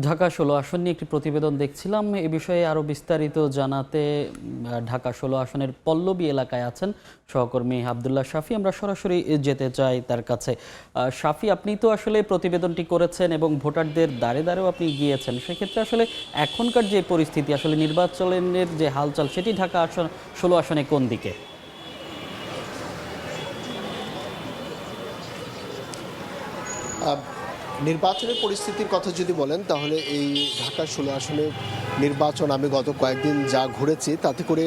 ঢাকা ১৬ আসন নিয়ে একটি প্রতিবেদন দেখছিলাম। এ বিষয়ে আরও বিস্তারিত জানাতে ঢাকা ১৬ আসনের পল্লবী এলাকায় আছেন সহকর্মী আবদুল্লাহ শাফি। আমরা সরাসরি যেতে চাই তার কাছে। শাফি, আপনি তো আসলে প্রতিবেদনটি করেছেন এবং ভোটারদের দ্বারে দ্বারেও আপনি গিয়েছেন। সেক্ষেত্রে আসলে এখনকার যে পরিস্থিতি, আসলে নির্বাচনের যে হালচাল, সেটি ঢাকা ১৬ আসনে কোন দিকে? নির্বাচনের পরিস্থিতির কথা যদি বলেন তাহলে এই ঢাকা ১৬ আসনের নির্বাচন আমি গত কয়েকদিন যা ঘুরেছি তাতে করে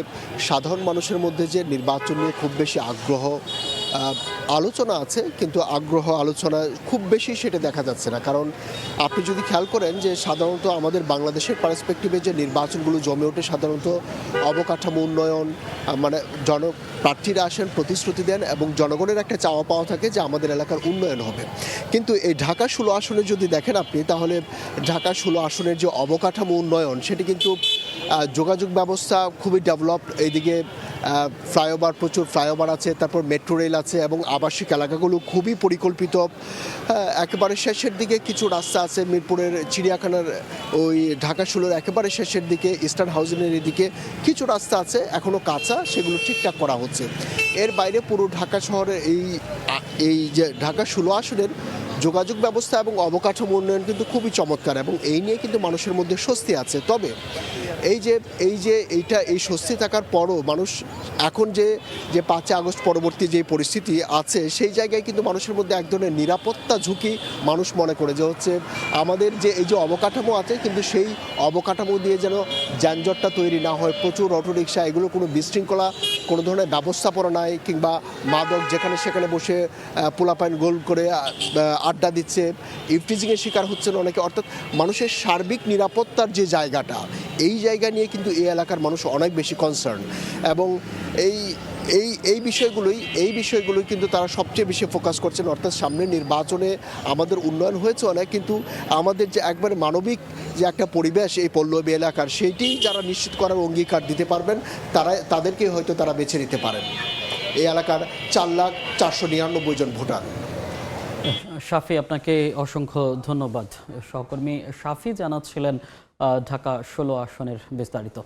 সাধারণ মানুষের মধ্যে যে নির্বাচন নিয়ে খুব বেশি আগ্রহ আলোচনা আছে, কিন্তু আগ্রহ আলোচনা খুব বেশি সেটা দেখা যাচ্ছে না। কারণ আপনি যদি খেয়াল করেন যে সাধারণত আমাদের বাংলাদেশের পার্সপেক্টিভে যে নির্বাচনগুলো জমে ওঠে সাধারণত অবকাঠামো উন্নয়ন, মানে প্রার্থীরা আসেন, প্রতিশ্রুতি দেন এবং জনগণের একটা চাওয়া পাওয়া থাকে যে আমাদের এলাকার উন্নয়ন হবে। কিন্তু এই ঢাকা ১৬ আসনে যদি দেখেন আপনি, তাহলে ঢাকা ১৬ আসনের যে অবকাঠামো উন্নয়ন সেটি কিন্তু যোগাযোগ ব্যবস্থা খুবই ডেভেলপড। এইদিকে ফ্লাইওভার, প্রচুর ফ্লাইওভার আছে, তারপর মেট্রো রেল আছে এবং আবাসিক এলাকাগুলো খুবই পরিকল্পিত। একেবারে শেষের দিকে কিছু রাস্তা আছে, মিরপুরের চিড়িয়াখানার ওই ঢাকা ১৬-র একেবারে শেষের দিকে ইস্টার্ন হাউজিংয়ের এদিকে কিছু রাস্তা আছে এখনও কাঁচা, সেগুলো ঠিকঠাক করা হচ্ছে। এর বাইরে পুরো ঢাকা শহরের এই যে ঢাকা ১৬ আসনের যোগাযোগ ব্যবস্থা এবং অবকাঠামো উন্নয়ন কিন্তু খুবই চমৎকার এবং এই নিয়ে কিন্তু মানুষের মধ্যে স্বস্তি আছে। তবে এই স্বস্তি থাকার পরও মানুষ এখন যে ৫ আগস্ট পরবর্তী যে পরিস্থিতি আছে সেই জায়গায় কিন্তু মানুষের মধ্যে এক ধরনের নিরাপত্তা ঝুঁকি মানুষ মনে করে যে হচ্ছে আমাদের যে এই যে অবকাঠামো আছে কিন্তু সেই অবকাঠামো দিয়ে যেন যানজটটা তৈরি না হয়, প্রচুর অটোরিকশা, এগুলো কোনো বিশৃঙ্খলা, কোনো ধরনের ব্যবস্থাপনা নাই, কিংবা মাদক যেখানে সেখানে বসে পোলাপাইন গোল করে আড্ডা দিচ্ছে, ইভটিজিংয়ের শিকার হচ্ছেন অনেকে। অর্থাৎ মানুষের সার্বিক নিরাপত্তার যে জায়গাটা, এই জায়গা নিয়ে কিন্তু এই এলাকার মানুষ অনেক বেশি কনসার্ন এবং এই বিষয়গুলোই কিন্তু তারা সবচেয়ে বেশি ফোকাস করছেন। অর্থাৎ সামনে নির্বাচনে আমাদের উন্নয়ন হয়েছে অনেক, কিন্তু আমাদের যে একবারে মানবিক যে একটা পরিবেশ এই পল্লবী এলাকার, সেইটি যারা নিশ্চিত করার অঙ্গীকার দিতে পারবেন তাদেরকে হয়তো তারা বেছে নিতে পারেন এই এলাকার ৪,৪৯৯ জন ভোটার। শাফি, আপনাকে অসংখ্য ধন্যবাদ। সহকর্মী শাফি জানাচ্ছিলেন ঢাকা ১৬ আসনের বিস্তারিত।